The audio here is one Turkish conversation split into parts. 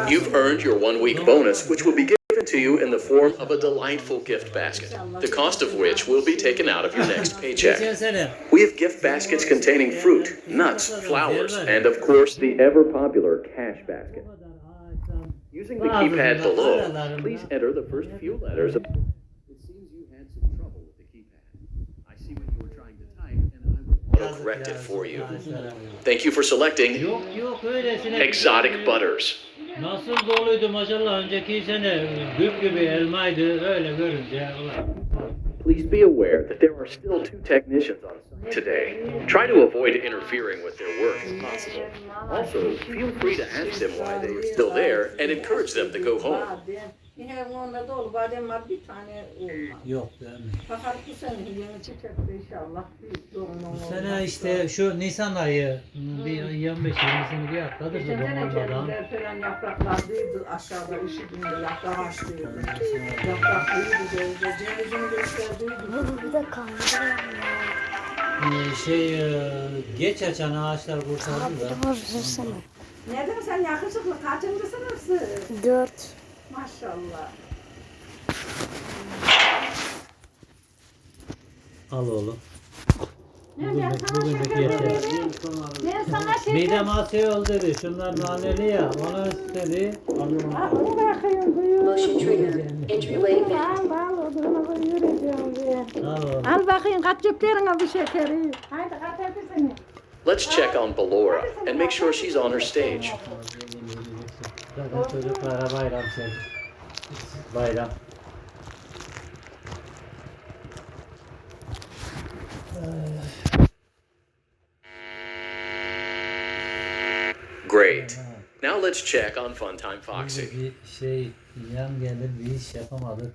You've earned your 1-week bonus, which will be given to you in the form of a delightful gift basket, the cost of which will be taken out of your next paycheck. We have gift baskets containing fruit, nuts, flowers, and of course the ever-popular cash basket. Using the keypad below, please enter the first few letters of... It seems you had some trouble with the keypad. I see what you were trying to type, and I will auto-correct it for you. Thank you for selecting Exotic Butters. Nasıl doluydu maşallah önceki sene güp gibi elmaydı öyle görünce. Please be aware that there are still 2 technicians on site today. Try to avoid interfering with their work if possible. Also, feel free to ask them why they are still there and encourage them to go home. Her onda dolu badem var bir tane olmaz. Yok değil mi? Fakat bu sene yeni çiçekte inşallah bir doğum Bu sene işte şu Nisan ayı bir 25-20'sini bir atladı Geçen sene olmadan. cebimler falan yapraklardıydı aşağıda işitinde yaprak açtıydı. Yapraklıydı böyle cevizini gösterdiydi. Bu da kaldı. Geç açan ağaçlar kurtardı da. Doğru söylesene. Neden sen yakışıklı kaçıncı sınıfsın? 4. Maşallah. Al oğlum. Ben sana Bugünlük şeker yeter. vereyim. Ben sana şeker Midem asıyor dedi. Şunlar naneli ya. Onu istedi. Al bakayım buyur. Motion trigger. Entryway Al al odunu buyuracağım diye. Al oğlum. Al bakayım kaç ceplerine bir şekeri. Haydi kat hepsini. Let's check on Ballora and make sure she's on her stage. Zaten çocuklara bayram sevdi. Bayram. Great. Now let's check on Funtime Foxy. Bir yan gelir bir iş yapamadık.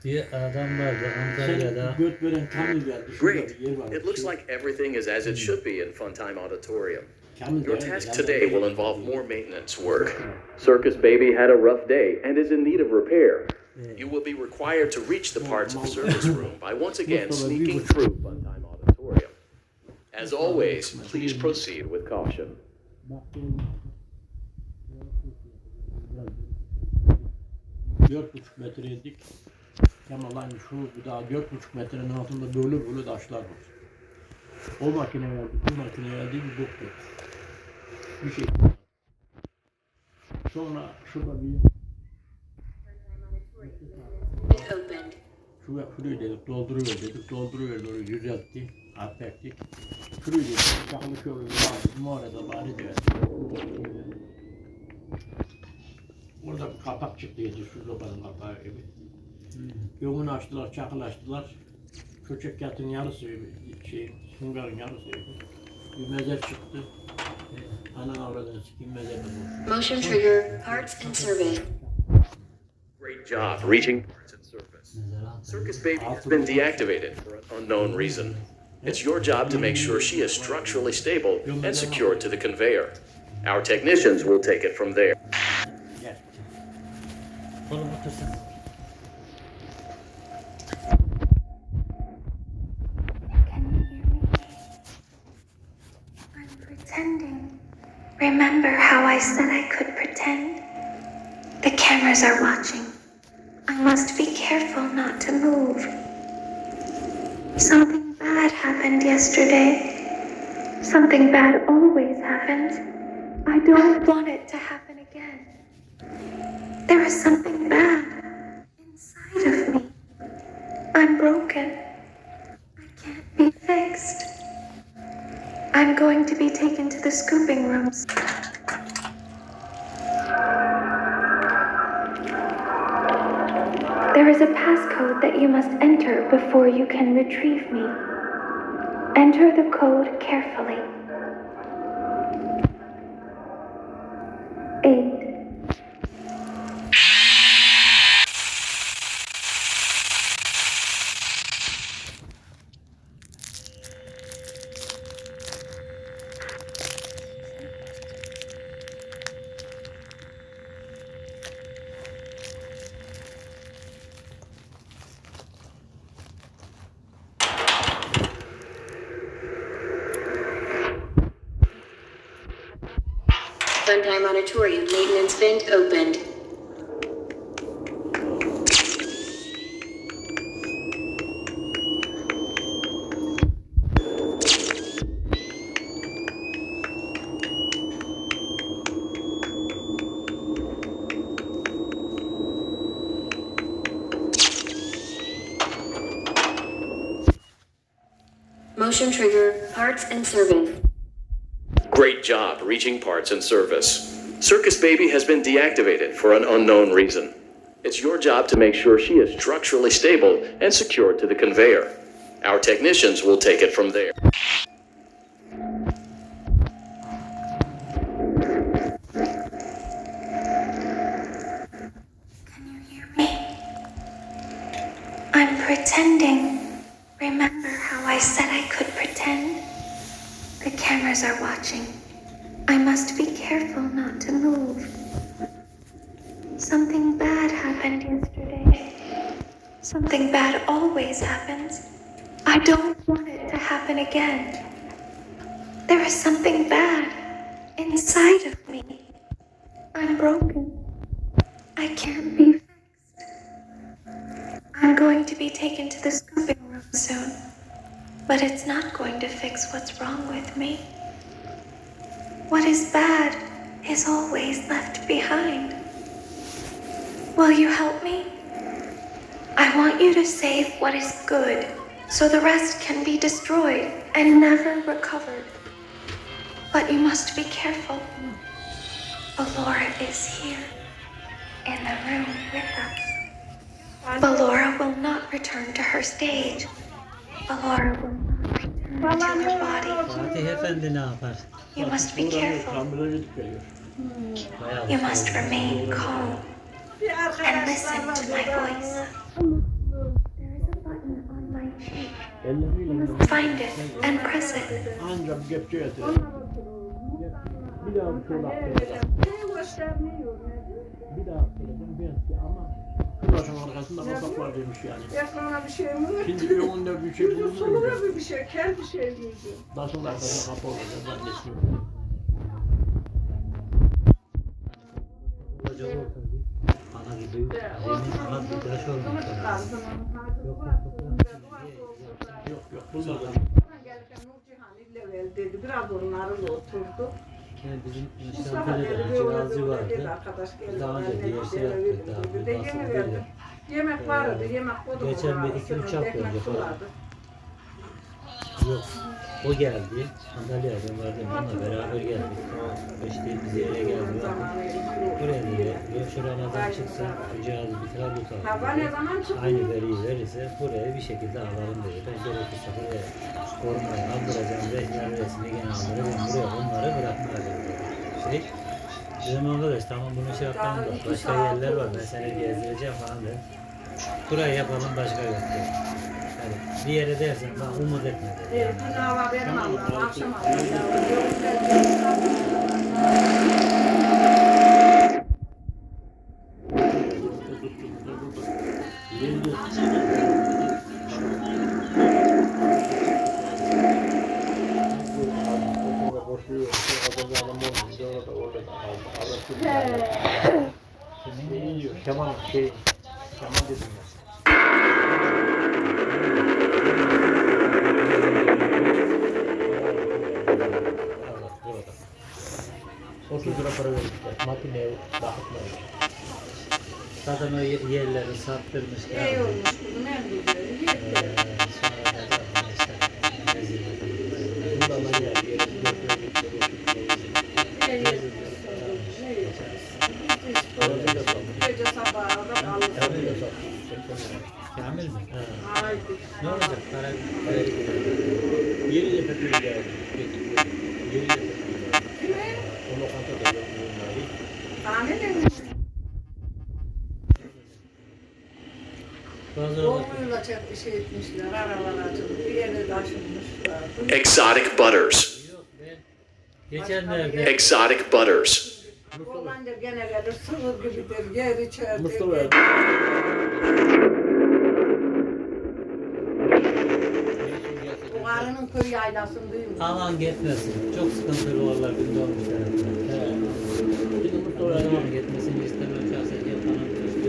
Bir adam vardı Antalya'da. Great. It looks like everything is as it should be in Funtime Auditorium. Your task today will involve more maintenance work. Circus Baby had a rough day and is in need of repair. You will be required to reach the parts of service room by once again sneaking through Funtime Auditorium. As always, please proceed with caution. 4,5 metreydik. Kemal şu bir daha 4,5 metrenin altında böyle taşlar var. O makine geldi, bu makine geldi, bir bok yok. Bir şey. Sonra şurada bir opened. şurayı dedik, dolduruver doğru yüzeltti, affettik. Şurayı dedik, çakılı şöyle bir mağarada bari diyor. Orada bir kapak çıktı yedi, şu sobanın kapağı gibi. Yolunu açtılar, çakılaştılar. Köçek yarısı, süngerin yarısı bir mezar çıktı. Anan avradını sikeyim mezarda boş. Motion trigger. Parts and survey. Great job reaching parts and surface. Circus Baby has been deactivated for an unknown reason. It's your job to make sure she is structurally stable and secured to the conveyor. Our technicians will take it from there. Gel. Oğlum otursun. Can you hear me? I'm pretending. Remember how I said I could pretend? The cameras are watching. I must be careful not to move. Something bad happened yesterday. Something bad always happens. I don't want it to happen again. There is something bad inside of me. I'm broken. I can't be fixed. I'm going to be taken to the scooping rooms. There is a passcode that you must enter before you can retrieve me. Enter the code carefully. 8. Funtime Auditorium maintenance vent opened. Motion trigger, parts and service. Great job reaching parts and service. Circus Baby has been deactivated for an unknown reason. It's your job to make sure she is structurally stable and secured to the conveyor. Our technicians will take it from there. Can you hear me? I'm pretending. Remember how I said I could pretend? The cameras are watching. I must be careful not to move. Something bad happened yesterday. Something bad always happens. I don't want it to happen again. There is something bad inside of me. I'm broken. I can't be fixed. I'm going to be taken to the scooping room soon, but it's not going to fix what's wrong with me. What is bad is always left behind. Will you help me? I want you to save what is good, so the rest can be destroyed and never recovered. But you must be careful. Alora is here, in the room with us. Alora will not return to her stage. Alora will not return to her body. Fatih Efendi ne yapar? You must be careful. Kamera gidip geliyor. You must remain calm and listen to my voice. There is a button on my cheek. You must find it and press it. Ancak kepçe yatırıyor. Bir daha bir şöyle attıracağım. Bir daha attıracağım. Bir attı ama kıraşın arkasında kapak var demiş yani. Ekrana bir şey mi var? Şimdi önünde bir şey bulunur mu? Sulura bir şey, kel bir şey miydi? Basın arkasında kapak olacak. Ben de istiyorum. Olacak ortada. Ana gibi zemin ana bir taş olmuş. Yok yok. Bulmadım. Gelirken Nurcihan İllevel dedi, biraz onlarla oturdu. Yani bizim Mustafa Şantalya'da dedi, cirazı dedi, vardı. arkadaş geldi. Daha önce Ben bir de şey yaptık daha. dedi, Bir yemek nasıl verdi. böyle. Yemek vardı, yemek koydum. Geçen bir ona, 2-3 hafta ekmek önce falan. suladı. Yok. O geldi. Antalya'dan vardı. Onunla beraber geldik. O işte bize yere geldi. Buraya diye. Yok şuralardan çıksa bu cihazı bir tane Hava ne tutalım. zaman çıktı? Aynı veriyi verirse buraya bir şekilde alalım dedi. Ben gerekirse buraya korumayı aldıracağım. Resmi gene aldıracağım. Buraya onları bırakmayacağım dedi. Dedim arkadaş tamam bunu şey yapalım da başka yerler var. Ben seni gezdireceğim falan dedim. Burayı yapalım başka yok dedi. Yani bir yere dersen ben umut etme dedi. Dün hava benim Allah'ım, akşam Kemal dedim ben. Burada. 30 lira para vermişler. Makineye dağıtmalar. Zaten o yerleri sattırmışlar. Ne olmuş bu, ne bileyim. Sonra da işte Buradan yer yere Gece sabaha da alırsın. Kamil mi? Haydi. Ne olacak? Para Yeri de petrol geldi. Yeri de petrol geldi. O lokanta da yok. Tane ne? bazı Dolmuyla bir şey etmişler, aralar açılmış, bir yere taşınmışlar. Exotic butters. yok ben geçenlerde Exotic butters. Olanca gene gelir, sığır gibidir, yer içeride. Mustafa O karının köy yaylasındayım. alan gitmesin. Çok sıkıntılı oralar günde olmuş taraflar. devamı gitmesini istemem şahsen.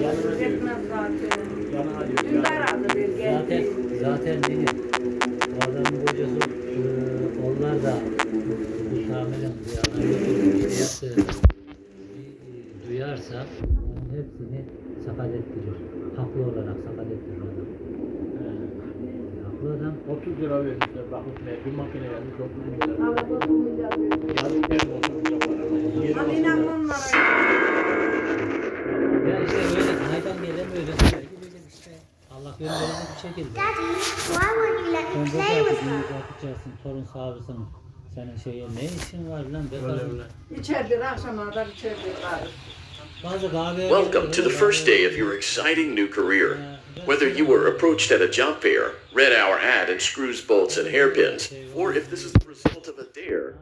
Yanına diyor. Yetmez zaten. Yanına diyor. Dündar aldı bir geldi. Zaten değil. O adamın kocası onlar da bu tamirin bir şey yaptığı duyarsa onun hepsini sakat ettirir. Haklı olarak sakat ettirir adam. Haklı adam. 30 lira vermişler bakmışlar. Bir makine gelmiş 30 lira. Alıp oturmayacağız. Yarın geldi 30 lira para. Yeni Hadi olsun inan lira. onlara. Ya işte böyle haydan gelen böyle gidecek işte. Allah gönderecek bir şekilde. Daddy, why won't you let Sen me bu play kadar with her? büyük yapacaksın, torun sahibisin. Senin şeye ne işin var lan? Öyle öyle. İçerdir akşama kadar içerdir var. Bazı kahve... Welcome to the first day of your exciting new career. Whether you were approached at a job fair, read our ad and screws, bolts, and hairpins, or if this is the result of a dare,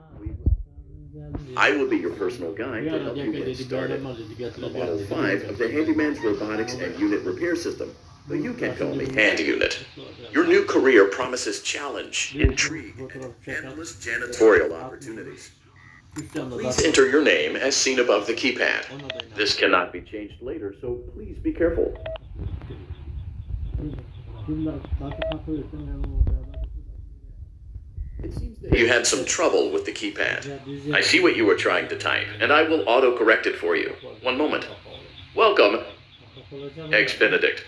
I will be your personal guide Bir to ara help you denk get dedi, started. gelmez dedi, getireceğim Model dedi. 5 of the Handyman's Robotics and Unit Repair System, but you can call me Handy Unit. Your new career promises challenge, intrigue, and endless janitorial opportunities. Üstten de Please zaten- enter your name as seen above the keypad. This cannot be changed later, so please be careful. Şimdi artık takıyorsun, yani o beraber. It seems that you had some trouble with the keypad. I see what you were trying to type, and I will auto-correct it for you. One moment. Welcome, Eggs Benedict.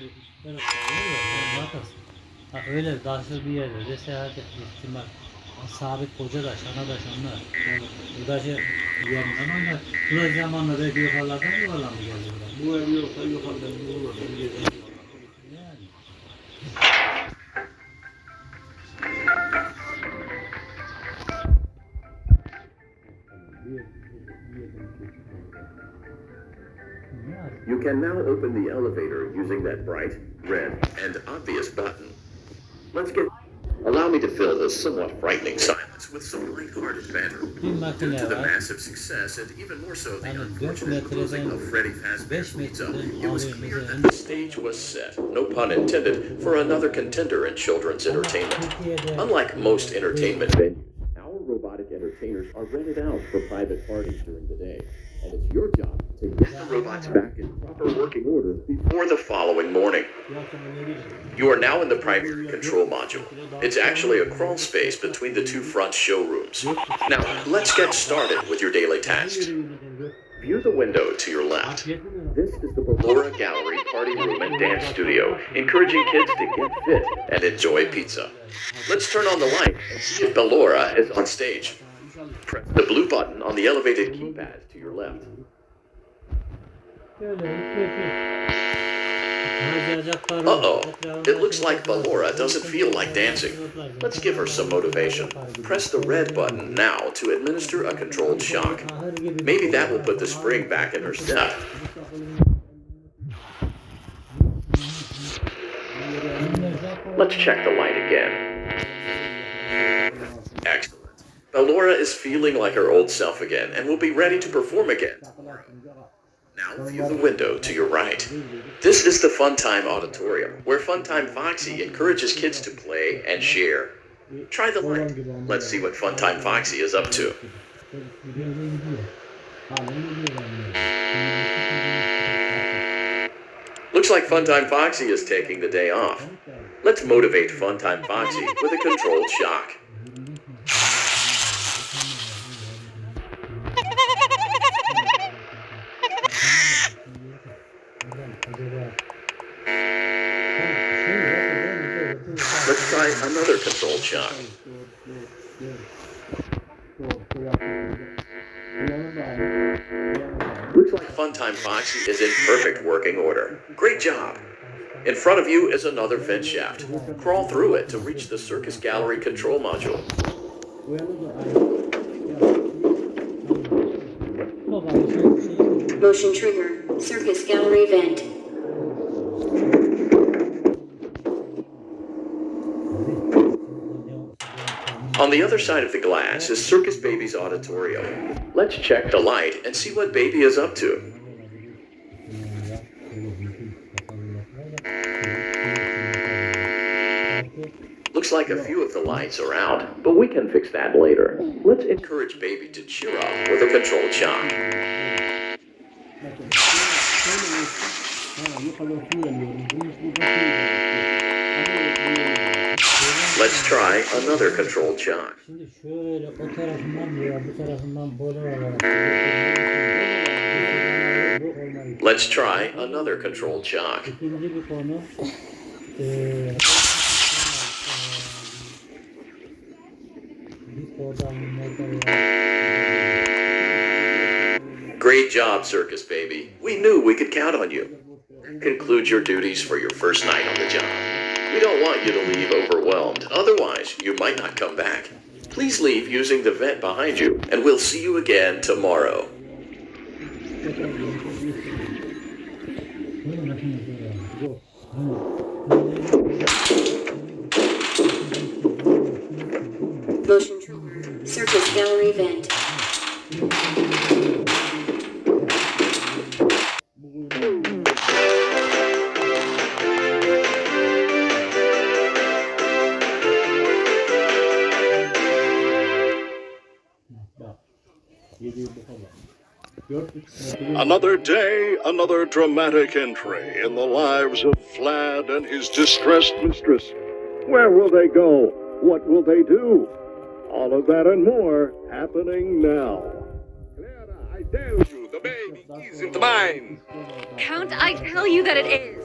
Ha, öyle dahil bir yerde seyahat etme ihtimal. Sabit koca da şana da şanlar. Buradaki yerinden oynar. Buna zamanla belki yukarılardan yuvarlan mı geldi buraya? Bu ev yoksa yukarıdan bu olur. Yani. You can now open the elevator using that bright, red, and obvious button. Let's get... Allow me to fill this somewhat frightening silence with some lighthearted banter. Bir Due makine to the var. massive success and even more so the Yani 4 unfortunate closing metreden of Freddy Fazbear's 5 Pizza, metreden it was alıyor clear that mesela. the stage was set, no pun intended, for another contender in children's entertainment. Unlike most entertainment venues, our robotic entertainers are rented out for private parties during the day, and it's your job to get the robots back in proper working order before the following morning. You are now in the primary control module. It's actually a crawl space between the two front showrooms. Now, let's get started with your daily tasks. View the window to your left. This is the Ballora Gallery Party Room and Dance Studio, encouraging kids to get fit and enjoy pizza. Let's turn on the light and see if Ballora is on stage. Press the blue button on the elevated keypad to your left. Uh-oh, it looks like Ballora doesn't feel like dancing. Let's give her some motivation. Press the red button now to administer a controlled shock. Maybe that will put the spring back in her step. Let's check the light again. Excellent. Ballora is feeling like her old self again and will be ready to perform again. Now view the window to your right. This is the Funtime Auditorium, where Funtime Foxy encourages kids to play and share. Try the light. Let's see what Funtime Foxy is up to. Looks like Funtime Foxy is taking the day off. Let's motivate Funtime Foxy with a controlled shock. Let's try another controlled shock. Looks like Funtime Foxy is in perfect working order. Great job. In front of you is another vent shaft. Crawl through it to reach the Circus Gallery control module. Motion trigger. Circus gallery vent. On the other side of the glass is Circus Baby's auditorium. Let's check the light and see what Baby is up to. Looks like a few of the lights are out, but we can fix that later. Let's encourage Baby to cheer up with a controlled shock. Let's try another controlled jog. Şimdi şöyle o tarafından veya bu tarafından bola olarak bu olmayı. Let's try another controlled jog. İkinci bir konu bir kodam Great job, Circus Baby. We knew we could count on you. Conclude your duties for your first night on the job. We don't want you to leave overwhelmed. Otherwise, you might not come back. Please leave using the vent behind you, and we'll see you again tomorrow. Motion control. Circus gallery vent. Another day, another dramatic entry in the lives of Vlad and his distressed mistress. Where will they go? What will they do? All of that and more happening now. Clara, I tell you, the baby isn't mine. Count, I tell you that it is.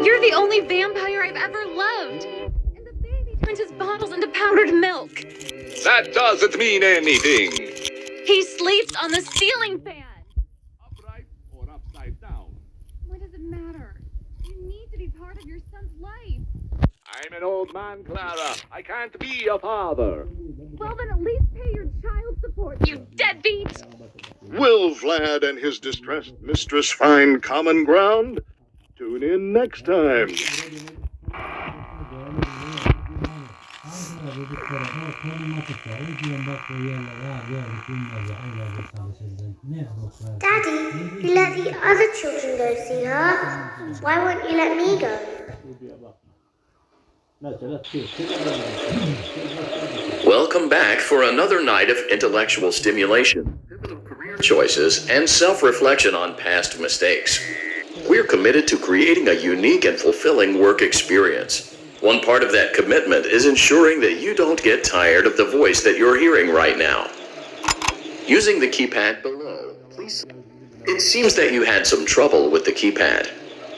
You're the only vampire I've ever loved. And the baby turns his bottles into powdered milk. That doesn't mean anything. He sleeps on the ceiling fan. Upright or upside down? What does it matter? You need to be part of your son's life. I'm an old man, Clara. I can't be a father. Well, then at least pay your child support, you deadbeat. Will Vlad and his distressed mistress find common ground? Tune in next time. Daddy, you let the other children go see her. Why won't you let me go? Welcome back for another night of intellectual stimulation, career choices, and self-reflection on past mistakes. We're committed to creating a unique and fulfilling work experience. One part of that commitment is ensuring that you don't get tired of the voice that you're hearing right now. Using the keypad below, please. It seems that you had some trouble with the keypad.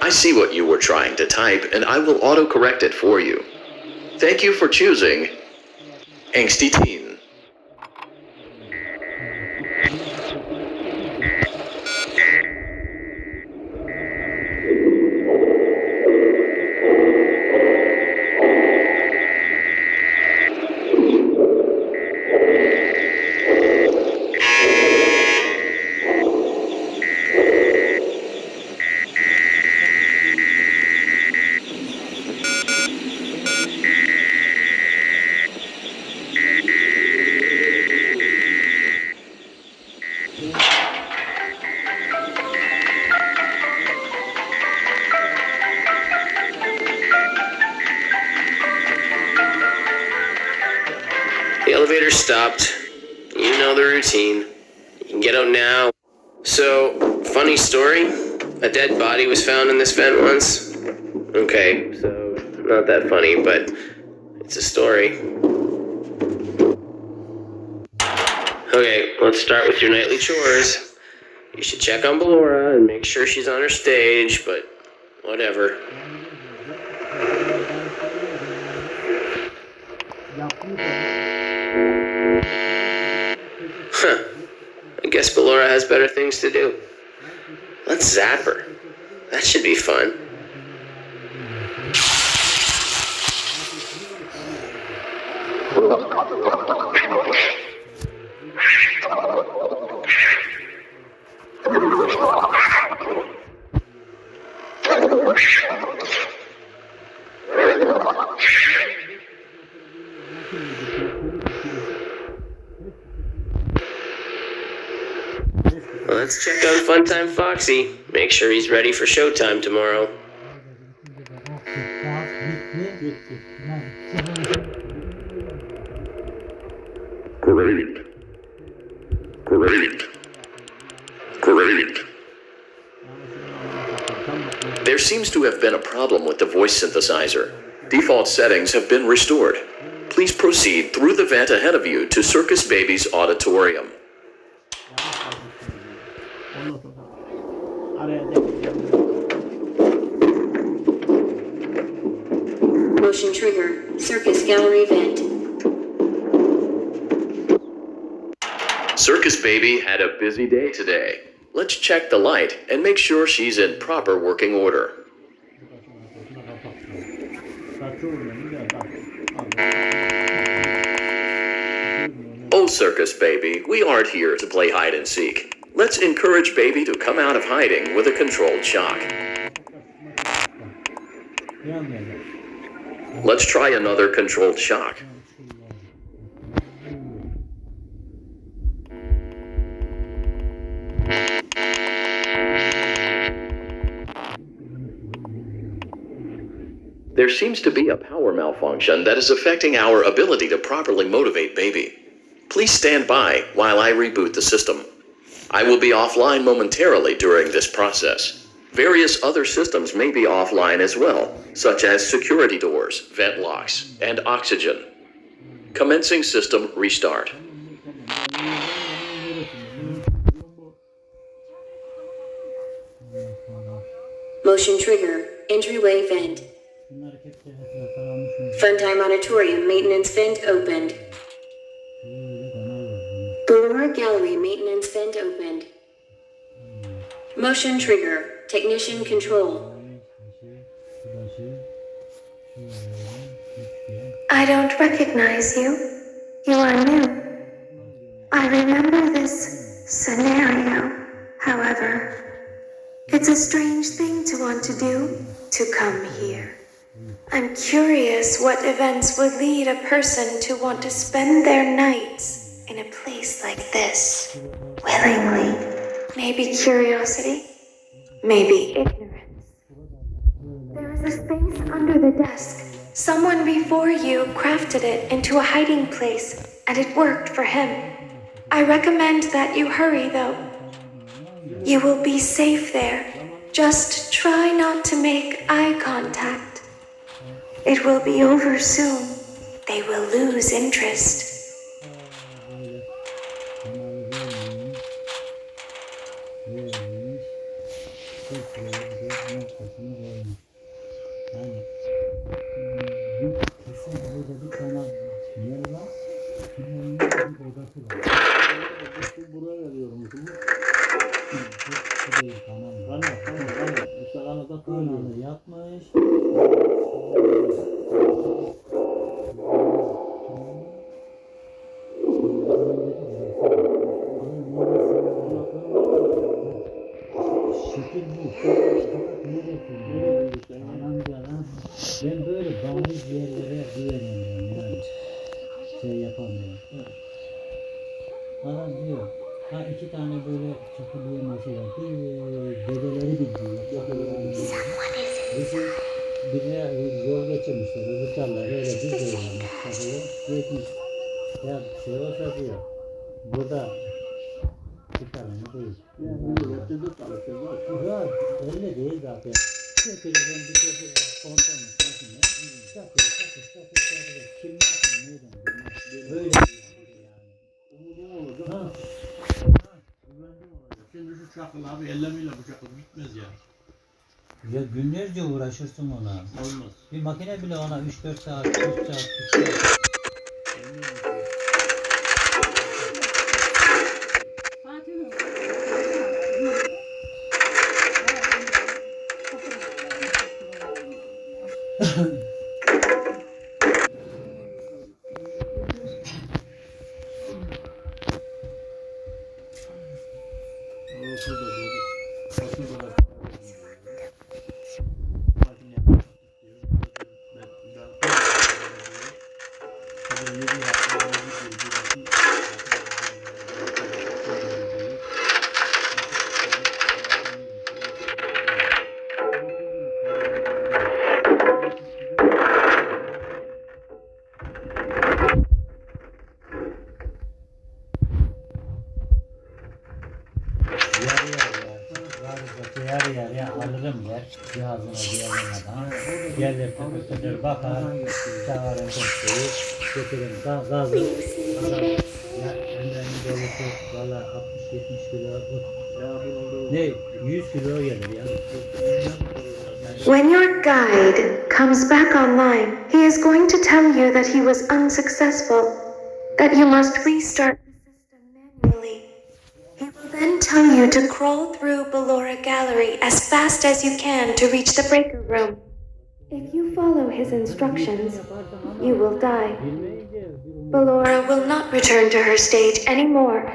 I see what you were trying to type, and I will autocorrect it for you. Thank you for choosing Angsty Teen. The elevator stopped. You know the routine. You can get out now. So, funny story. A dead body was found in this vent once. Okay, so not that funny, but it's a story. Okay, let's start with your nightly chores. You should check on Ballora and make sure she's on her stage, but whatever. Huh. I guess Ballora has better things to do. Let's zap her. That should be fun. Let's check on Funtime Foxy. Make sure he's ready for showtime tomorrow. Great. Great. Great. There's There seems to have been a problem with the voice synthesizer. Default settings have been restored. Please proceed through the vent ahead of you to Circus Baby's auditorium. Ondan sonra araya denk. Motion trigger. Circus gallery vent. Circus Baby had a busy day today. Let's check the light and make sure she's in proper working order. Oh, Circus Baby, we aren't here to play hide and seek. Let's encourage Baby to come out of hiding with a controlled shock. Let's try another controlled shock. There seems to be a power malfunction that is affecting our ability to properly motivate Baby. Please stand by while I reboot the system. I will be offline momentarily during this process. Various other systems may be offline as well, such as security doors, vent locks, and oxygen. Commencing system restart. Motion trigger. Entryway vent. Funtime auditorium maintenance vent opened. Lower gallery maintenance vent opened. Motion trigger. Technician control. I don't recognize you. You are new. I remember this scenario, however. It's a strange thing to want to do, to come here. I'm curious what events would lead a person to want to spend their nights in a place like this, willingly. Maybe curiosity, maybe ignorance. There is a space under the desk. Someone before you crafted it into a hiding place, and it worked for him. I recommend that you hurry, though. You will be safe there. Just try not to make eye contact. It will be over soon. They will lose interest. Yapmış. Ben böyle bariz yerlere güvenemiyorum yani. Şey yapamıyorum. Adam diyor, ha iki tane böyle çakılığı maçı var. Dedeleri bildiği. Bizim birine yol geçirmişler, öbür tarlaları öyle bir görüyorlar. Çakılı geçmiş. Ya şey olsa diyor, burada bir tane değil. Yok, öyle değil zaten. Çekileceğim bir şey spontan makine. Çakır. Kim yapsın, neyden bilmez. Öyle yani. Ha. Şimdi şu çakıl abi elleriyle bu çakıl bitmez ya. Ya günlerce uğraşırsın ona. Olmaz. Bir makine bile ona 3-4 saat, 3 saat. yarı yarıya alırım der. Cihazına diğerlerine Gelir tepkidir bakar. Çağırın tepkiyi. Getirin gazı. Ya ellerinin dolusu valla 60-70 kilo. Ne 100 kilo gelir ya. When your guide comes back online, he is going to tell you that he was unsuccessful, that you must restart the system manually. He will then tell you to crawl through Ballora Gallery as fast as you can to reach the breaker room. If you follow his instructions, you will die. Ballora will not return to her stage anymore.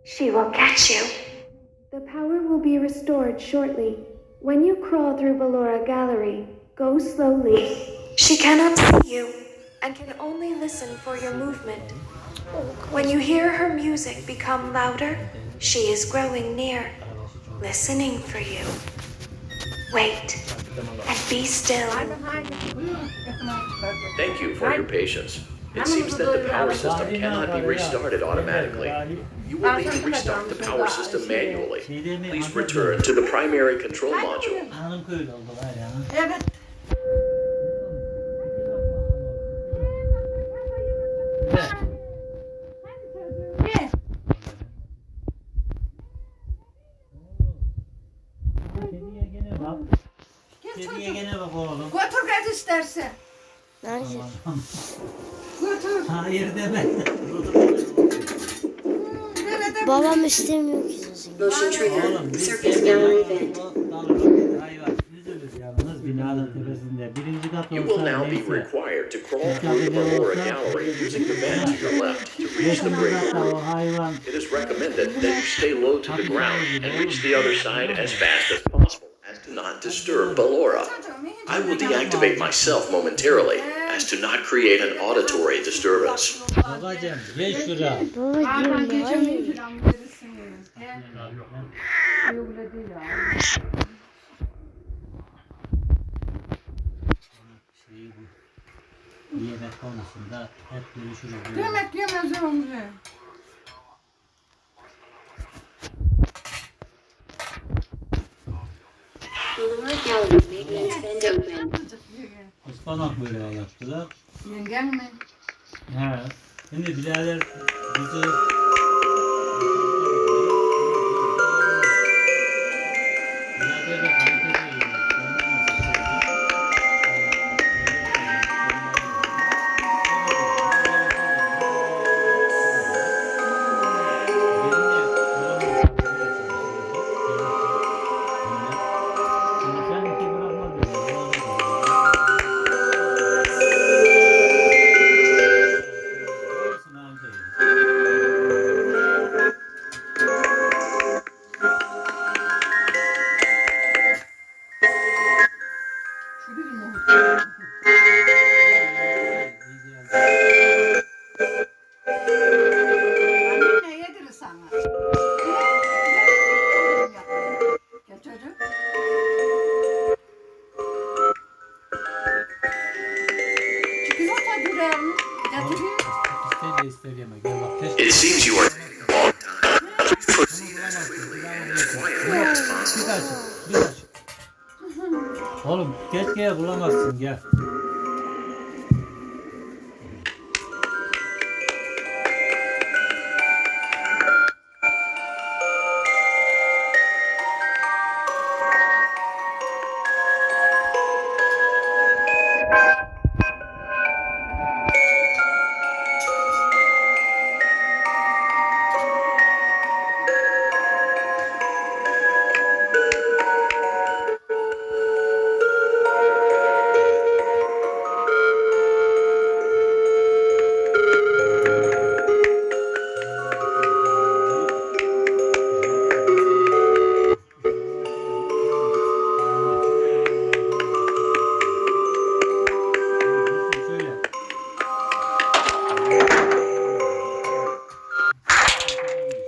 She will catch you. The power will be restored shortly. When you crawl through Ballora Gallery, go slowly. She cannot see you and can only listen for your movement. When you hear her music become louder, she is growing near, listening for you. Wait and be still. Thank you for your patience. It seems that the power system cannot be restarted automatically. You will need to restart the power system manually. Please return to the primary control module. Hanım köylü oldular ya. Evet. Ne? Kediye gene bak. Kediye gene bak oğlum. Götür git istersen. Götür. Hayır deme. Babam istemiyor ki. Motion trigger. Circus gallery vent. Hayvan üzülür yalnız binanın tepesinde. Birinci kat You will olsa now be neyse. required to crawl through the Ballora Gallery using the vent to your left to reach the Beşinci breaker katta room. o hayvan. It is recommended that you stay low to the ground and reach the other side as fast as possible as to not disturb Ballora. I will deactivate myself momentarily as to not create an auditory disturbance. Babacım gel şuraya. Babacığım hayır. Şeyi bu. Yemek konusunda hep görüşürüz. Yemek yemez önce. Ballora gallery maintenance vent open. Ispanak böreği yaptılar. Yengen mi? He. Şimdi birader bizi birader de hareket ediyor. Şu bir mi? Annem ne yedirir sana? Gel çocuk. Çikolata durar mı? Getireyim. İster de ister yeme. Gel bak. Keşke. It seems you are taking a long time. Please proceed as quickly and as quietly as possible. Bir aç. Oğlum keşke bulamazsın gel. Şöyle.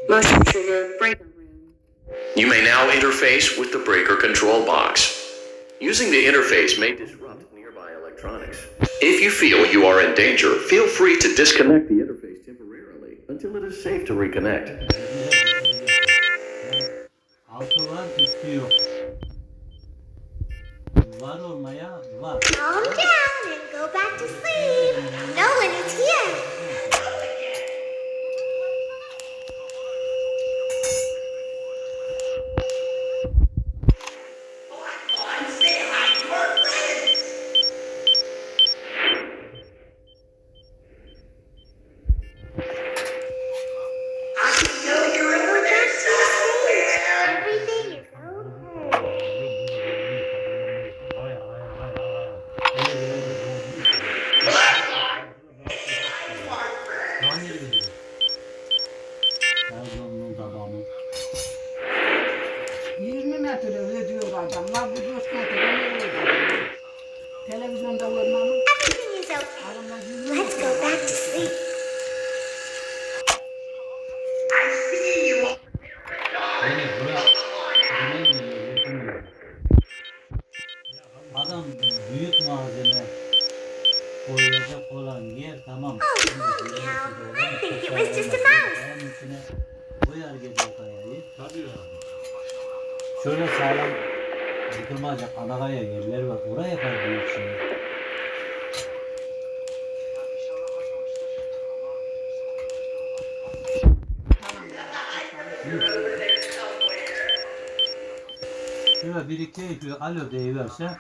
Motion trigger. Breaker room. You may now interface with the breaker control box. Using the interface may disrupt nearby electronics. If you feel you are in danger, feel free to disconnect the interface temporarily until it is safe to reconnect. Altı var, üstü yok. Var olmaya var. Calm down and go back to sleep. No one is here. Trabzon'un tabanı. 20 metre öyle diyor adamlar. Bu diyor televizyonda görmem. Everything is okay. Let's go back to sleep. Adam büyük malzeme koyacak olan yer tamam. I think it was just a mouse. Kayanın içine koyar gece kayayı. Tabii ya. Şöyle sağlam yıkılmayacak ana kaya yerler var. Oraya yapar büyük şey. Şöyle bir iki iki alo deyiverse.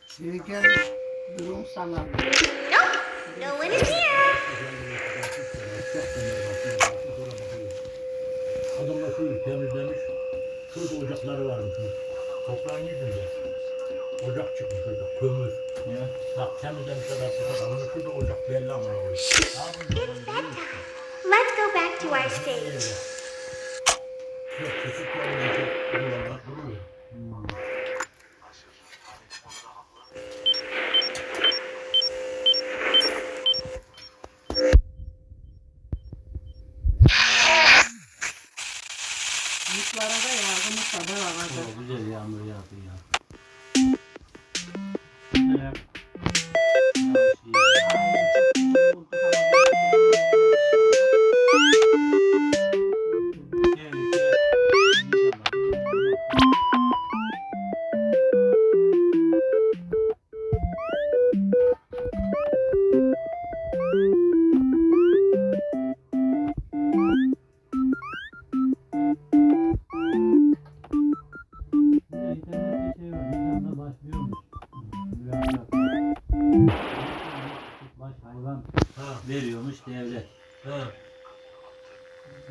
Şeker durum sana. No one is here. Adamlar şunu temizlemiş. Şurada ocakları varmış. Toprağın yüzünde. Ocak çıkmış orada, kömür. Bak temizlemişler adamlar. Şurada ocak belli ama o. Let's go back to our stage. Yok, çocuklar olunca duvarlar duruyor. Yıklara da yardımı kadar var. O güzel yağmur yağdı ya. Evet. Veriyormuş devlet.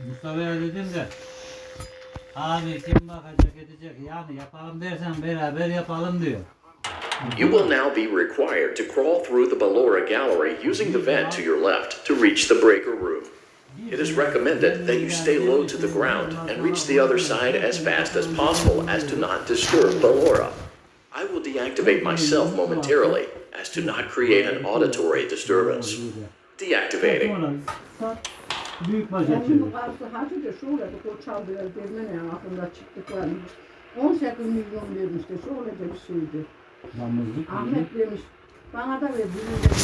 Mustafa'ya dedim de abi kim bakacak edecek yani yapalım dersen beraber yapalım diyor. You will now be required to crawl through the Ballora gallery using the vent to your left to reach the breaker room. It is recommended that you stay low to the ground and reach the other side as fast as possible as to not disturb Ballora. I will deactivate myself momentarily as to not create an auditory disturbance. Deactivating. Büyük maç Onun açıyor. karısı hacı da şöyle bir o çaldılar Dermene'nin aklında çıktıklarını. 18 milyon vermişti. Şöyle de bir şeydi. Damızlık. Ahmet demiş, bana da ver bunu demiş.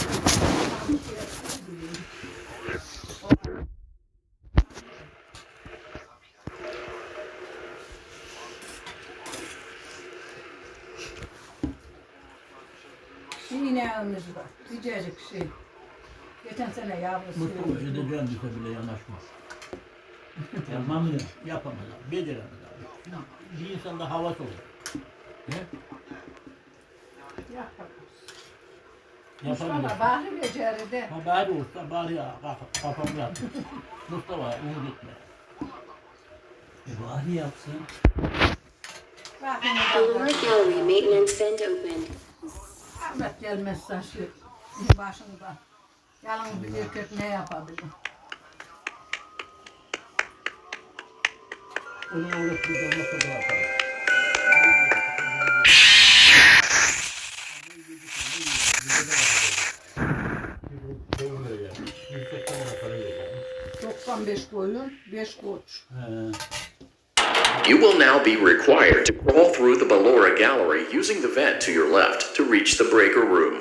İğneğimiz var, sıcacık şey. Geçen sene yavrusu. Mustafa edeceğim dese bile yanaşmaz. Yapmam diyor. Yapamaz abi, beceremez abi. Bir insanda havas olur. Ne? Mustafa Yapamaz. Bahri becerdi. Ha bari olsa bari ya kafam yaptı. Mustafa onu gitme. Bari yapsın. Ballora Gallery maintenance vent open. Ahmet gelmezse şu başında. Yalnız bir erkek ne yapabilir? Onu öğrettiğinde nasıl bırakalım? Yani. 95 koyun, 5 koç. You will now be required to crawl through the Ballora gallery using the vent to your left to reach the breaker room.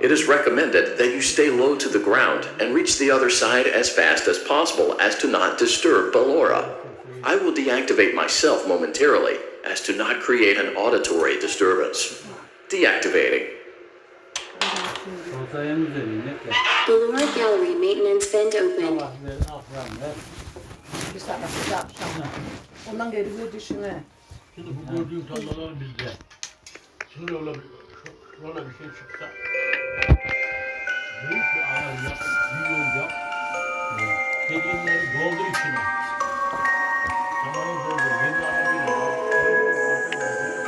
It is recommended that you stay low to the ground and reach the other side as fast as possible as to not disturb Ballora. I will deactivate myself momentarily as to not create an auditory disturbance. Deactivating. The lower gallery maintenance vent opened. Bir sabah bir akşam. Ondan geri bir dişine. Şimdi bu gördüğün tarlalar bizde. Şuraya bir şey çıksa. Büyük bir alan yap, bir yol yap. Dediğinleri doldur içine. Zamanı doldur, yeni arabayla.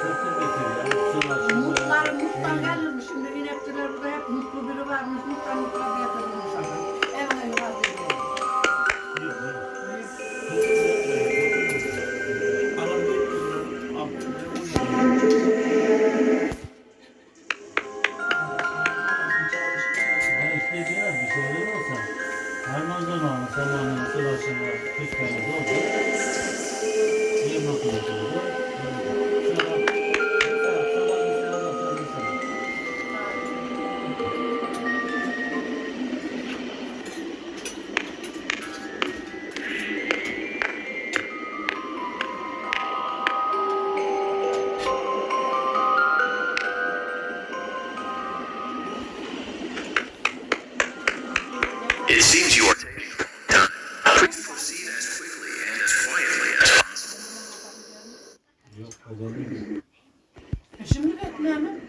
Sırtır getir ya. Mutlar muttan gelirmiş. Şimdi inekçiler burada hep mutlu biri varmış. Muttan getirilmiş adam. Evine vazgeçiyor. Bir şeyler olsa Harman zamanı sallanın sılaşında küskeniz oldu. İyi makinesi oldu. It seems you are taking time. Please proceed as quickly and as quietly as possible. Yok, ödeli. Şimdi bekle mi?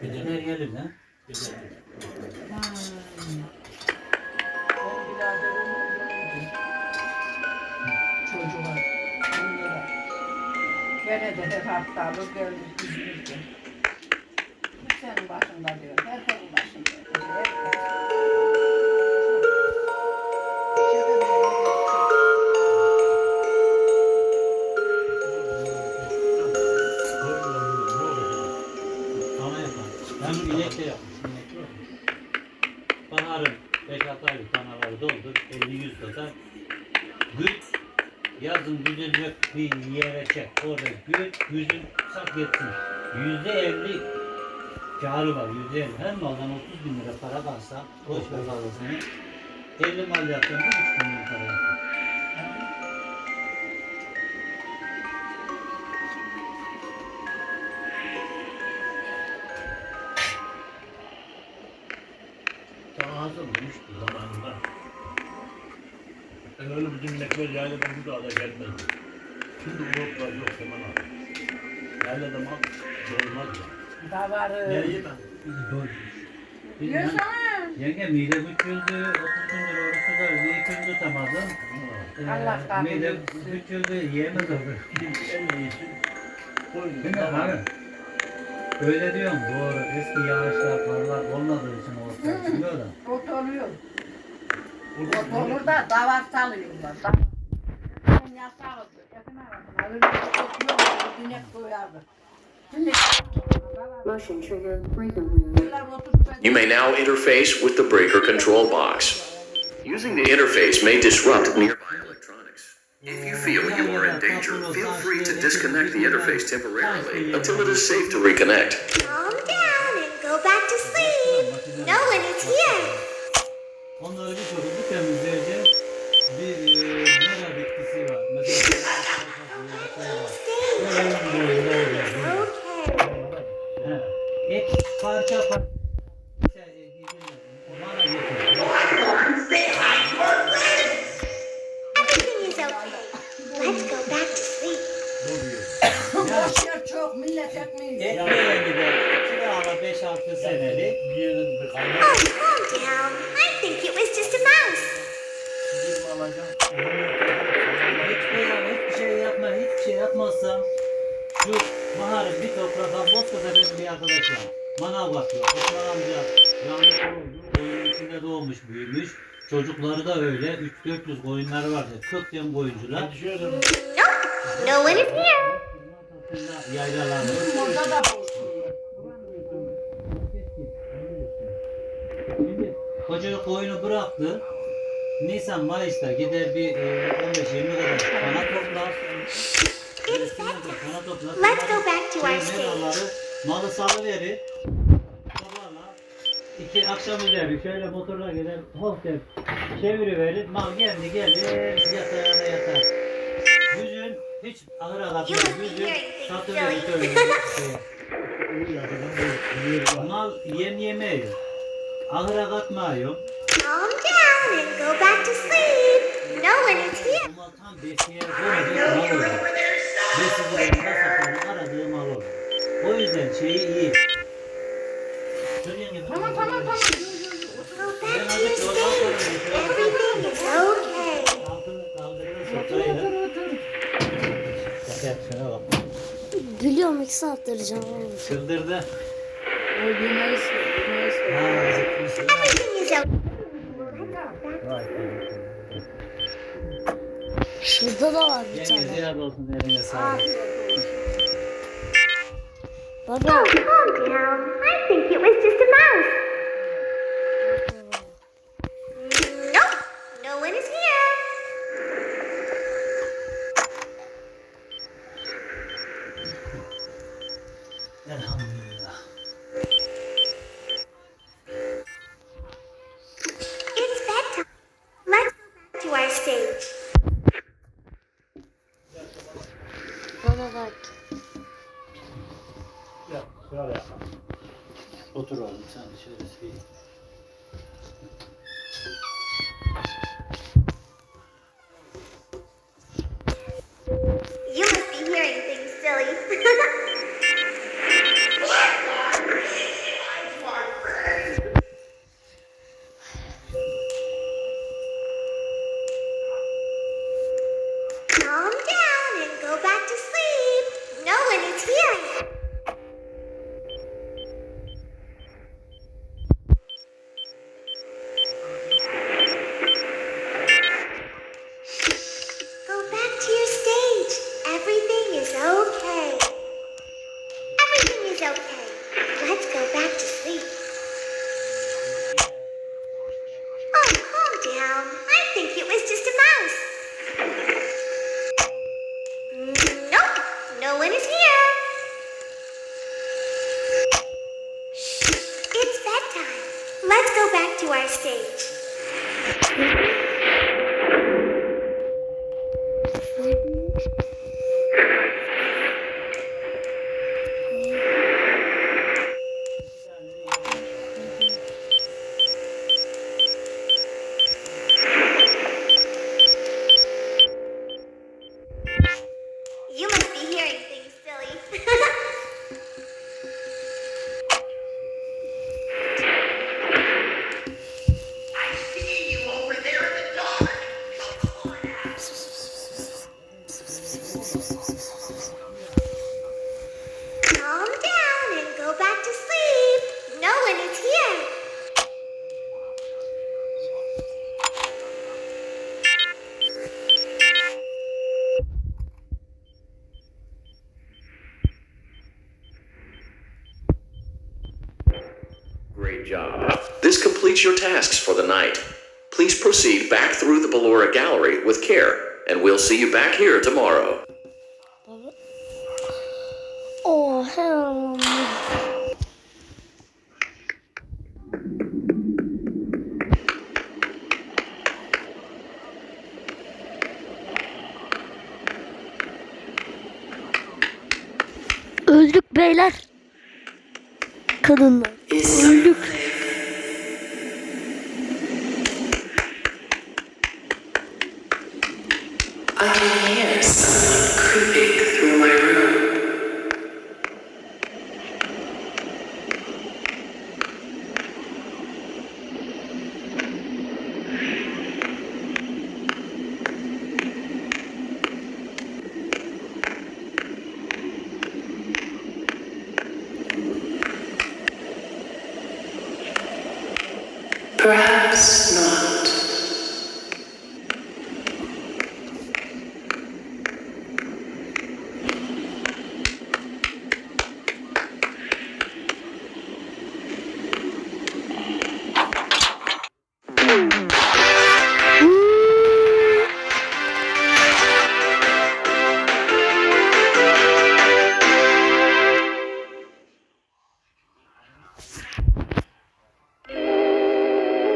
Gider gelir lan. Çocuğa. Gene de her haftalık geldik İzmir'de. Senin başında diyor. Herkesin başında diyor. Ben inek de yapmışım. Baharın 5-6 aylık kanaları doldur, 50-100 kadar. Güt, yazın güdülecek bir yere çek. Orada güt, yüzün sak yetsin. %50 kârı var, %50. Her maldan 30.000 lira para varsa, boş ver kalmasını. 50 mal yaptığında 3.000 lira para yapar. Daha hazırmış bu zamanında. Ben öyle bizim inekler yayladan bu dağda gelmezdi. Şimdi Uruklar yok zaman abi. Yaylada mal dolmaz ya. Davarı. Nereye ben? Diyorsana. Yenge mide küçüldü, 30 gündür oruçlu da bir gün tutamadım. Allah kabul Mide etsin. küçüldü, yiyemez oldu. En iyisi. Koyun. Değil mi abi? Öyle diyorum, doğru. Eski yağışlar, karlar olmadığı için ortaya çıkıyor da. Ot oluyor. Ot olur da davar salıyorlar. Ben yasağıdı. Yakın arasına. Öyle bir ot yok. Dinek koyardı. Şimdi Motion trigger breaker room. You may now interface with the breaker control box. Using the interface may disrupt nearby electronics. If you feel you are in danger, feel free to disconnect the interface temporarily until it is safe to reconnect. Calm down and go back to sleep. No one is here. Onları bir şekilde temizleyeceğiz. Bir mera bitkisi var. Mesela ek parça parça. Everything is okay. Let's go back to sleep. boş yer çok. Millet ekmeği. Ekmeğe gider. Kirala 5-6 senelik. Oh, calm down. I think it was just a mouse. Hiçbir şey yapmazsam şu Bahar'ın bir toprağa Bozkır'da benim bir arkadaş var. Manav bakıyor. Osman amca rahmetli oldu. Koyunun içinde doğmuş, büyümüş. Çocukları da öyle. 300-400 koyunları vardı. 40 yıl koyuncular. Nope. No one is here. Yaylalarında. Burada da boş. Şimdi koca koyunu bıraktı. Nisan Mayıs'ta gider bir 15-20 kadar kana toplar. Kana toplar. Let's go back to our stage. Meraları malı salıverir. Sabahla 2 akşam üzeri şöyle motorla gider. Hop der. Çeviriverir. Mal geldi yatağına yatar. Hiç ahır ağlatma. You must be Yüzü hearing things, satıyor silly. Mal yem yemiyor. Ahıra katmıyor. Calm down and go back to sleep. No one is here. Bu mal tam besiye koyacak mal olur. Besicilerin kasapların aradığı mal olur. O yüzden şeyi iyi. Tamam tamam tamam. Go back to your stage. Everything is okay. Altını kaldırırız sopayla. Bak şuna bak. Gülüyorum 2 saattir canım. Çıldırdı. O yemeği söyle. Ha, zıkmışsın. Everything is okay. Vay. Şurada da var bir Yenge tane. ziyade olsun eline sağlık. Baba. Oh, calm down. I think it was just a mouse. Nope. No one is here. Elhamdülillah. It's bedtime. Let's go back to our stage. Bana bak. Yap, şöyle yap. Otur oğlum sen de şöyle şey. You must be hearing things, silly. Calm down and go back to sleep. No one is here. Go back to your stage. Everything is okay. Everything is okay. Let's go back to sleep. Oh, calm down. I think it was just a mouse. Nope. No one is here. Shh. It's bedtime. Let's go back to our stage. You must be hearing things, silly. I see you over there in the dark. Calm down and go back to sleep. No one is here. Great job. This completes your tasks for the night. Please proceed back through the Ballora Gallery with care, and we'll see you back here tomorrow. Baba. Oh hell. Öldük beyler. Kadınlar. Öldük. I can hear someone creeping through my room. Perhaps not.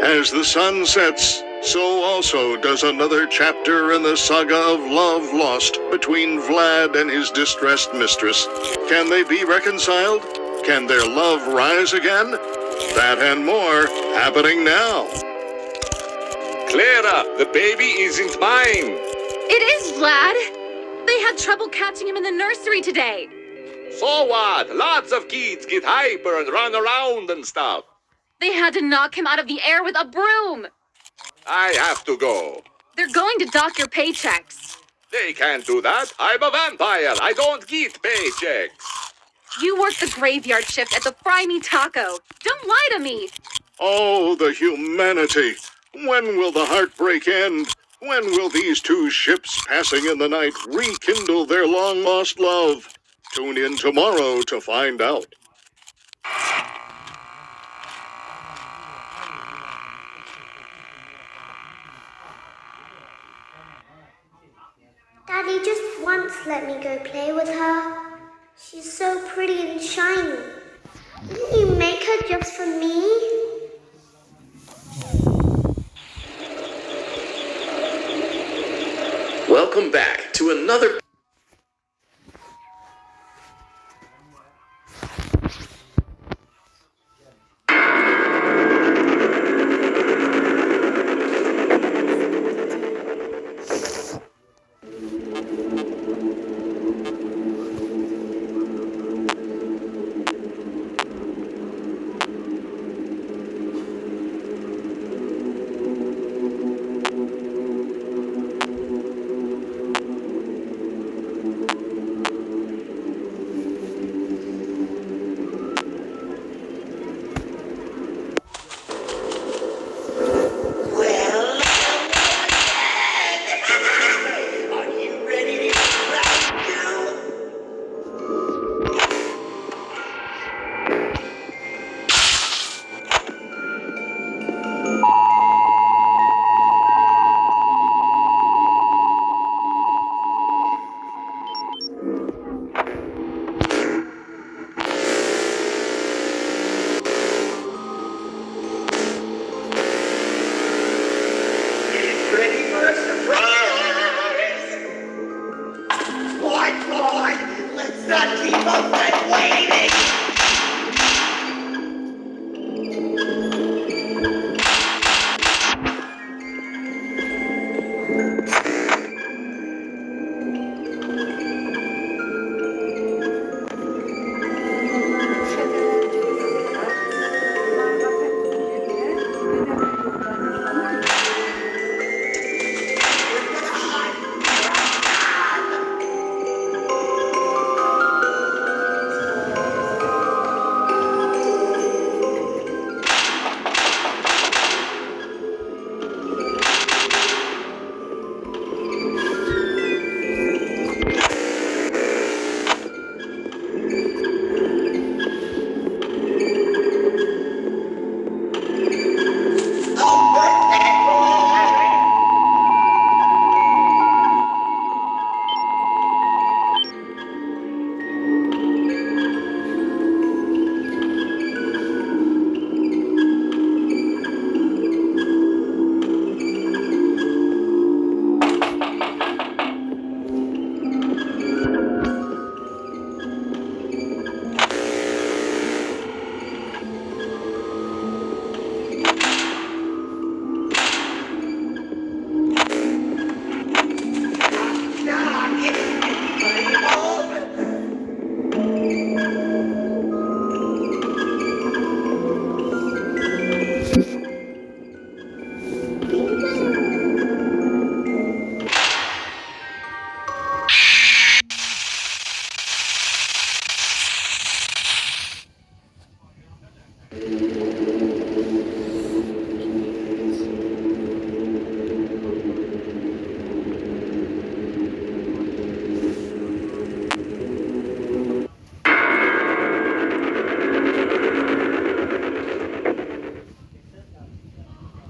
As the sun sets, so also does another chapter in the saga of love lost between Vlad and his distressed mistress. Can they be reconciled? Can their love rise again? That and more happening now. Clara, the baby isn't mine. It is, Vlad. They had trouble catching him in the nursery today. So what? Lots of kids get hyper and run around and stuff. They had to knock him out of the air with a broom. I have to go. They're going to dock your paychecks. They can't do that. I'm a vampire. I don't get paychecks. You work the graveyard shift at the Fry Me Taco. Don't lie to me. Oh, the humanity! When will the heartbreak end? When will these two ships passing in the night rekindle their long-lost love? Tune in tomorrow to find out. Daddy just once let me go play with her. She's so pretty and shiny. Didn't you make her just for me? Welcome back to another...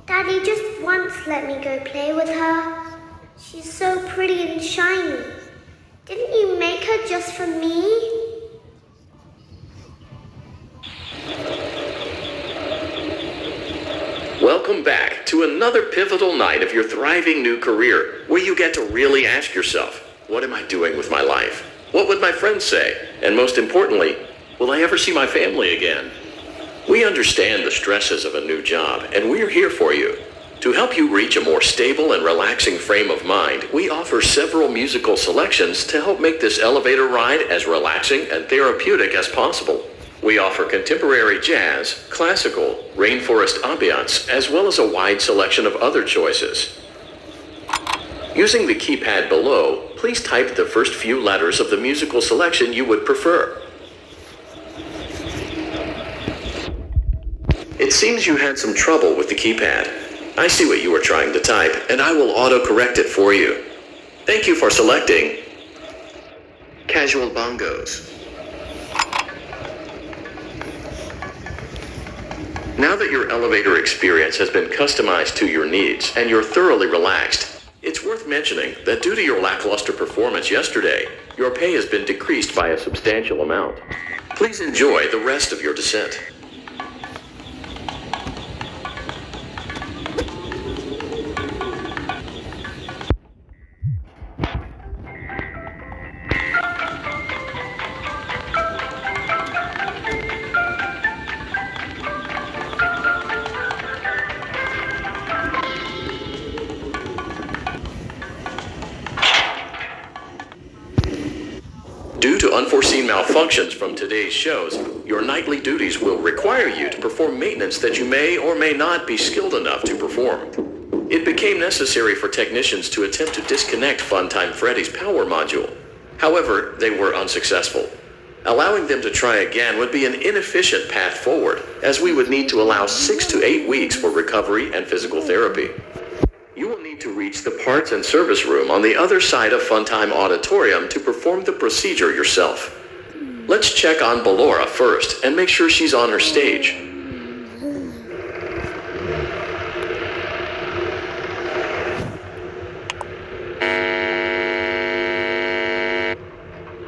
Daddy just once let me go play with her. She's so pretty and shiny. Didn't you make her just for me? Welcome Welcome back to another pivotal night of your thriving new career, where you get to really ask yourself, what am I doing with my life? What would my friends say? And most importantly, will I ever see my family again? We understand the stresses of a new job, and we're here for you. To help you reach a more stable and relaxing frame of mind, we offer several musical selections to help make this elevator ride as relaxing and therapeutic as possible. We offer contemporary jazz, classical, rainforest ambiance, as well as a wide selection of other choices. Using the keypad below, please type the first few letters of the musical selection you would prefer. It seems you had some trouble with the keypad. I see what you were trying to type, and I will auto-correct it for you. Thank you for selecting Casual Bongos. Now that your elevator experience has been customized to your needs and you're thoroughly relaxed, it's worth mentioning that due to your lackluster performance yesterday, your pay has been decreased by a substantial amount. Please enjoy the rest of your descent. Due to unforeseen malfunctions from today's shows, your nightly duties will require you to perform maintenance that you may or may not be skilled enough to perform. It became necessary for technicians to attempt to disconnect Funtime Freddy's power module. However, they were unsuccessful. Allowing them to try again would be an inefficient path forward, as we would need to allow 6 to 8 weeks for recovery and physical therapy. You will need to reach the parts and service room on the other side of Funtime Auditorium to perform the procedure yourself. Let's check on Ballora first and make sure she's on her stage.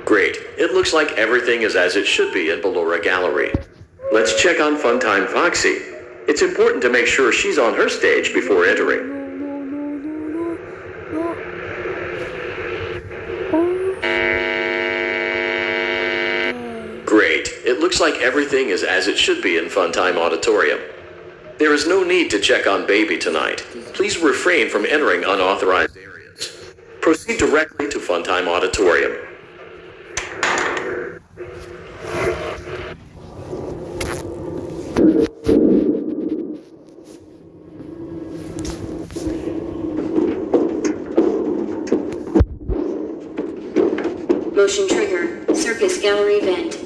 Great. It looks like everything is as it should be in Ballora Gallery. Let's check on Funtime Foxy. It's important to make sure she's on her stage before entering. Great. It looks like everything is as it should be in Funtime Auditorium. There is no need to check on Baby tonight. Please refrain from entering unauthorized areas. Proceed directly to Funtime Auditorium. Motion trigger. Circus gallery vent.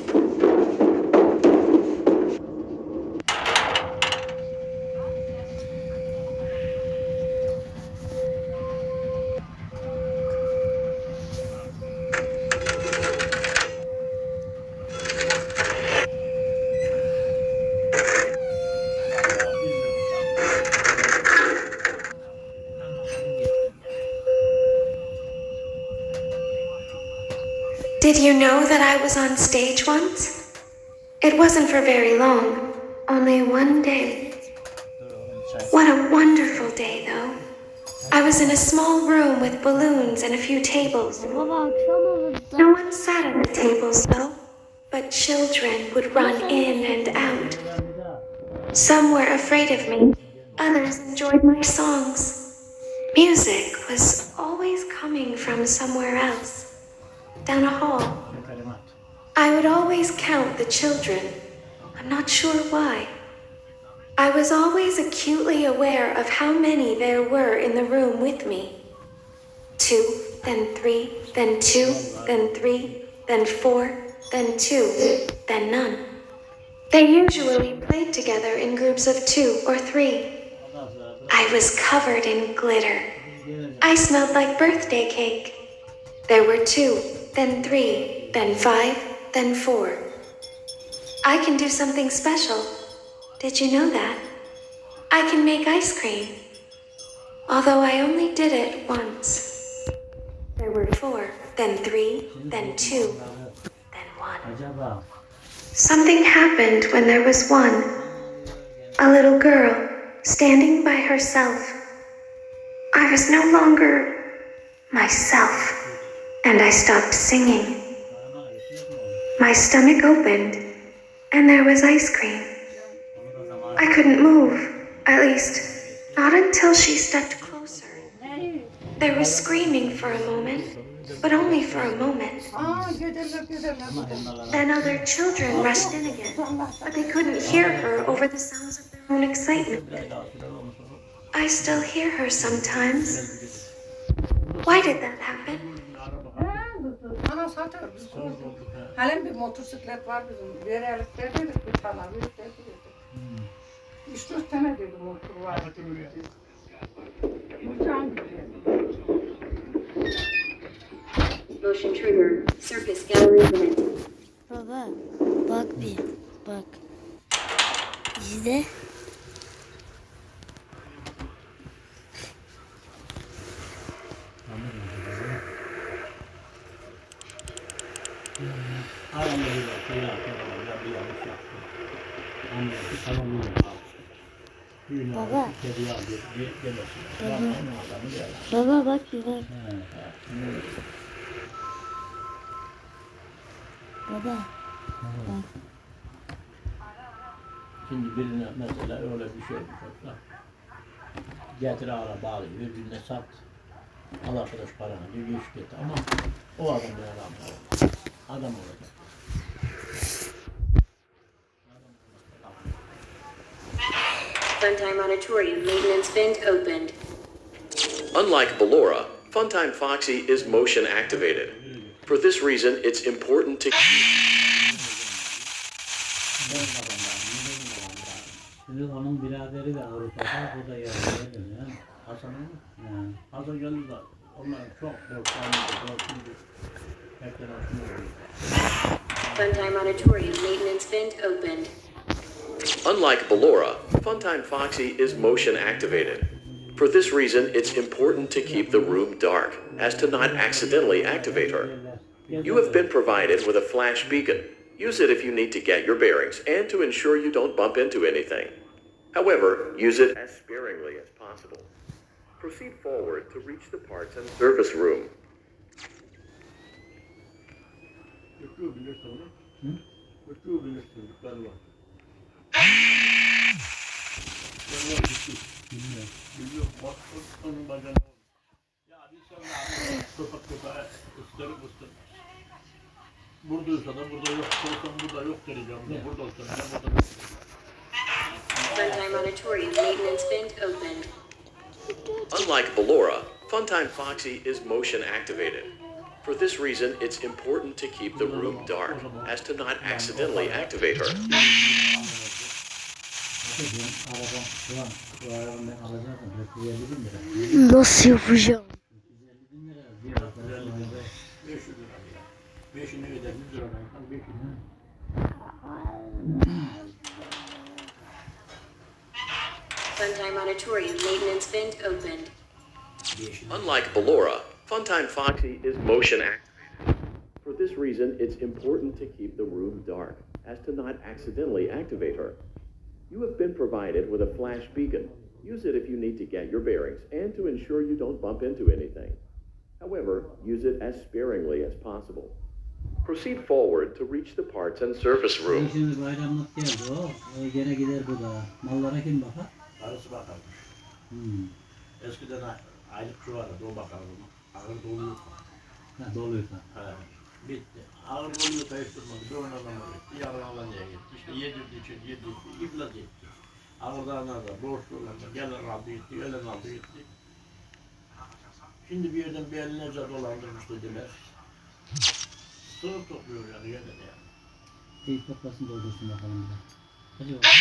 Did you know that I was on stage once? It wasn't for very long, only one day. What a wonderful day, though. I was in a small room with balloons and a few tables. No one sat at the tables, though, but children would run in and out. Some were afraid of me, others enjoyed my songs. Music was always coming from somewhere else. Down a hall. I would always count the children. I'm not sure why. I was always acutely aware of how many there were in the room with me. 2, then 3, then 2, then 3, then 4, then 2, then none. They usually played together in groups of 2 or 3. I was covered in glitter. I smelled like birthday cake. There were 2, then 3, then 5, then 4. I can do something special. Did you know that? I can make ice cream. Although I only did it once. There were 4, then 3, then 2, then 1. Something happened when there was 1. A little girl, standing by herself. I was no longer myself, and I stopped singing. My stomach opened, and there was ice cream. I couldn't move, at least, not until she stepped closer. There was screaming for a moment, but only for a moment. Then other children rushed in again, but they couldn't hear her over the sounds of their own excitement. I still hear her sometimes. Why did that happen? Ana satarız. Halen bir motosiklet var bizim. Verelik dedik bir tane. Üç dört tane dedi motor var. Uçağın gidiyor. Motion trigger. Circus gallery event. Baba bak bir bak. İzle. Baba. Baba bak bir bak. Baba. Bak. Şimdi birine mesela öyle bir şey olmuş olsa getir ağla bağlı birbirine sat. Al arkadaş paranı diyor geç git ama o adam bir adam olacak. Adam olacak. Funtime Auditorium maintenance vent opened. Unlike Ballora, Funtime Foxy is motion activated. For this reason, it's important to Şimdi onun biraderi de Avrupa'da, bu da yardım ediyor. Hasan'ın Hasan geldi de onların çok korkunç. Hepten hoşuma gidiyor. Funtime Auditorium maintenance vent opened. Unlike Ballora, Funtime Foxy is motion activated. For this reason, it's important to keep the room dark, as to not accidentally activate her. You have been provided with a flash beacon. Use it if you need to get your bearings and to ensure you don't bump into anything. However, use it as sparingly as possible. Proceed forward to reach the parts and service room. Buradaysa da burada yok, burada yok diyeceğim. Burada olsa da burada yok. Funtime Auditorium maintenance vent opened. Unlike Ballora, Funtime Foxy is motion activated. For this reason, it's important to keep the room dark, as to not accidentally activate her. Nasıl yapacağım? 5'ini öder 100 liradan 5'ini. Funtime Auditorium maintenance vent opened. Unlike Ballora, Funtime Foxy is motion activated. For this reason, it's important to keep the room dark, as to not accidentally activate her. You have been provided with a flash beacon. Use it if you need to get your bearings and to ensure you don't bump into anything. However, use it as sparingly as possible. Proceed forward to reach the parts and service room. Şimdi bayramlık geldi o. O gene gider bu da. Mallara kim bakar? Arası bakarmış. Eskiden aylık şu vardı, o bakardı. Ağır doluyor. Ha doluysa. Ha, bitti. Ağır doluyor kayıptırmadı, bir oynanamadı. Yarın Alanya'ya gitti. İşte yedirdi için yedirdi, iflas etti. Ağırdan da borçlu olanlar, gelen aldı gitti, gelen aldı gitti. Şimdi bir yerden bir eline dolandırmış dediler. Sınıf topluyor yani yerden ya. İyi toplasın doldursun bakalım bir de. Hadi bakalım.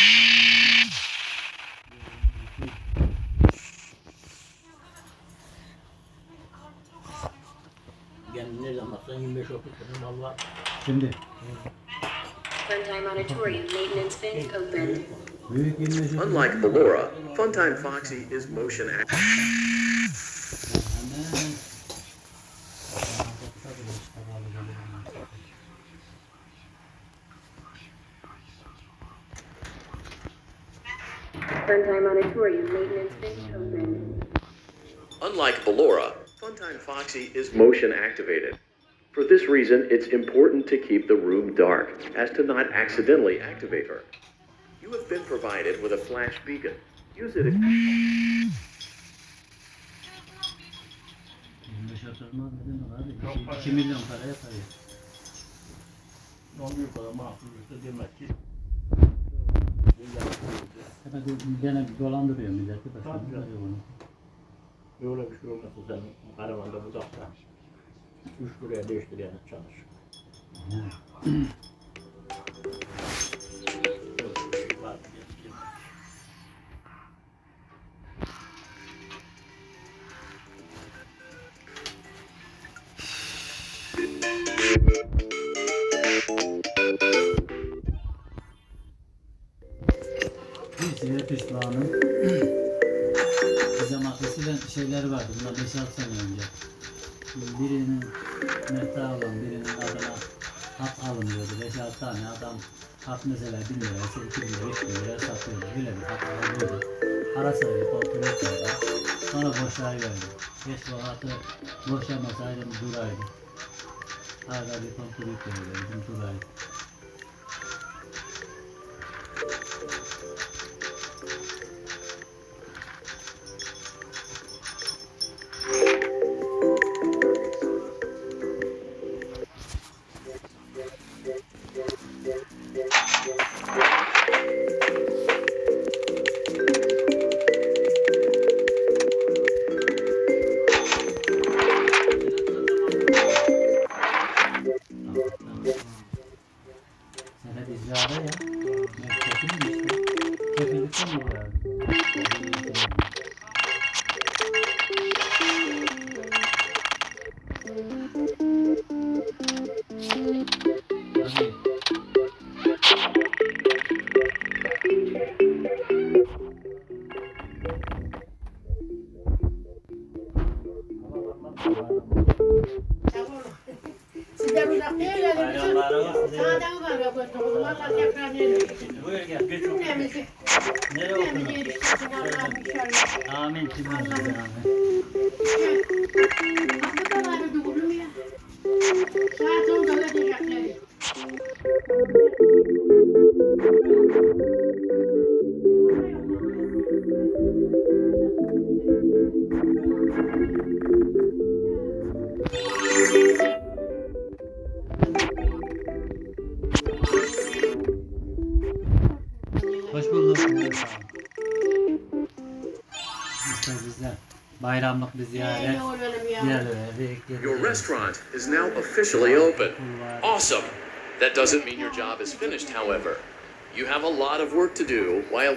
Yani ne zamansan 25 okutun valla. Şimdi. Funtime Auditorium maintenance vent opened. Unlike Ballora, Funtime Foxy is motion activated. Funtime Auditorium maintenance bench open. Unlike Ballora, Funtime Foxy is motion activated. For this reason, it's important to keep the room dark, as to not accidentally activate her. You have been provided with a flash beacon. Use it if... 25 oturma dedim abi. 2 milyon para yapar ya. Onun kadar mahsulüyse demek ki Hemen gene dolandırıyor milleti. Tabii. Bakın bunu. böyle bir şey olmasa sen karavanda uzakta 3 liraya 5 liraya çalış. Bir pişmanım. Bir zaman eskiden şeyler vardı. Bunlar 5-6 sene önce. Birinin mehta olan birinin adına hak alınıyordu. 5-6 tane adam hak mesela 1 liraysa 2 lira 3 liraya satıyordu. Öyle bir hak alıyordu. Ara sıra bir kontrol etmiyordu. Sonra boşluğa verdi. Keşke o hakkı boşlamasaydım duraydı. Hala bir kontrol etmiyordu. Duraydı. Senet icrada ya. Kefil mi işte? Kefillikten mi yani? Size uzak değil öyle bir şey. Sağdan var yok. Oğlum tekrar geliyor. Buyur gel. Geç otur. Cümlemizi. Nereye oturun? Cümlemizi yetiştirsin Allah'ım inşallah. Amin. Cümlemizi amin. Hakikaten var bir durum ya. Saat 10'da ödeyecekleri. Hoş bulduk. İşte bizler bayramlık bir ziyaret. Your restaurant is now officially open. Awesome! That doesn't mean your job is finished, however. You have a lot of work to do while